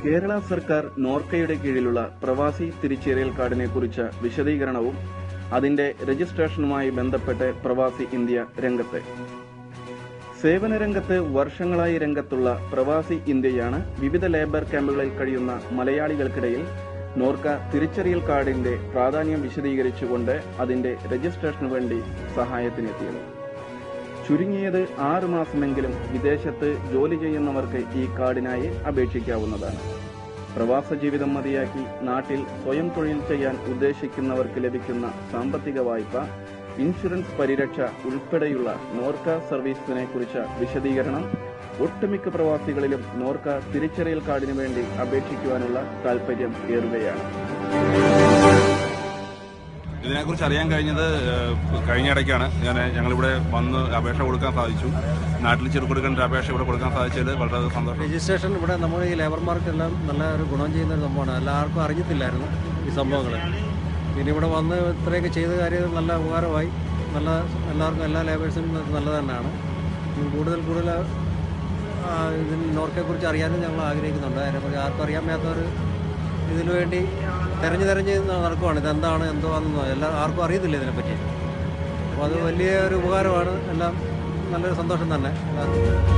കേരള സർക്കാർ നോർക്കയുടെ കീഴിലുള്ള പ്രവാസി തിരിച്ചറിയൽ കാർഡിനെ കുറിച്ച വിശദീകരണവും അതിന്റെ രജിസ്ട്രേഷനുമായി ബന്ധപ്പെട്ട് പ്രവാസി ഇന്ത്യ രംഗത്ത്. സേവന രംഗത്ത് വർഷങ്ങളായി രംഗത്തുള്ള പ്രവാസി ഇന്ത്യയാണ് വിവിധ ലേബർ ക്യാമ്പുകളിൽ കഴിയുന്ന മലയാളികൾക്കിടയിൽ നോർക്ക തിരിച്ചറിയൽ കാർഡിന്റെ പ്രാധാന്യം വിശദീകരിച്ചുകൊണ്ട് അതിന്റെ രജിസ്ട്രേഷനു വേണ്ടി സഹായത്തിനെത്തിയത്. ചുരുങ്ങിയത് 6 മാസമെങ്കിലും വിദേശത്ത് ജോലി ചെയ്യുന്നവർക്ക് ഈ കാർഡിനായി അപേക്ഷിക്കാവുന്നതാണ്. പ്രവാസ ജീവിതം മതിയാക്കി നാട്ടിൽ സ്വയം തൊഴിൽ ചെയ്യാൻ ഉദ്ദേശിക്കുന്നവർക്ക് ലഭിക്കുന്ന സാമ്പത്തിക വായ്പ, ഇൻഷുറൻസ് പരിരക്ഷ ഉൾപ്പെടെയുള്ള നോർക്ക സർവീസിനെ കുറിച്ച വിശദീകരണം ഒട്ടുമിക്ക പ്രവാസികളിലും നോർക്ക തിരിച്ചറിയൽ കാർഡിനു വേണ്ടി അപേക്ഷിക്കുവാനുള്ള താൽപര്യം ഏറുകയാണ്. ഇതിനെക്കുറിച്ച് അറിയാൻ കഴിഞ്ഞത് കഴിഞ്ഞ ഇടയ്ക്കാണ്. ഞങ്ങളിവിടെ വന്ന് അപേക്ഷ കൊടുക്കാൻ സാധിച്ചു. നാട്ടിൽ കൊടുക്കേണ്ട അപേക്ഷ ഇവിടെ കൊടുക്കാൻ സാധിച്ചത് വളരെ സന്തോഷം. രജിസ്ട്രേഷൻ ഇവിടെ നമ്മുടെ ഈ ലേബർമാർക്കെല്ലാം നല്ല ഒരു ഗുണം ചെയ്യുന്ന ഒരു സംഭവമാണ്. എല്ലാവർക്കും അറിഞ്ഞിട്ടില്ലായിരുന്നു ഈ സംഭവങ്ങൾ. പിന്നെ ഇവിടെ വന്ന് ഇത്രയൊക്കെ ചെയ്ത കാര്യം നല്ല ഉപകാരമായി. എല്ലാവർക്കും എല്ലാ ലേബേഴ്സിനും നല്ലത് തന്നെയാണ്. കൂടുതൽ ഇതിന് നോർക്കയെക്കുറിച്ച് അറിയാനും ഞങ്ങൾ ആഗ്രഹിക്കുന്നുണ്ട്. അതിനെക്കുറിച്ച് ആർക്കും അറിയാൻ മേലാത്തവർ ഇതിനു വേണ്ടി തെരഞ്ഞ് നടക്കുവാണ്. ഇതെന്താണ് എന്തുവാണെന്നോ ആർക്കും അറിയത്തില്ല ഇതിനെപ്പറ്റി. അപ്പോൾ അത് വലിയ ഒരു ഉപകാരമാണ്. എല്ലാം നല്ലൊരു സന്തോഷം തന്നെ എല്ലാവർക്കും.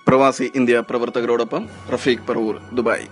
പ്രവാസി ഇന്ത്യ പ്രവർത്തകരോടൊപ്പം റഫീഖ് പറവൂർ, ദുബായ്.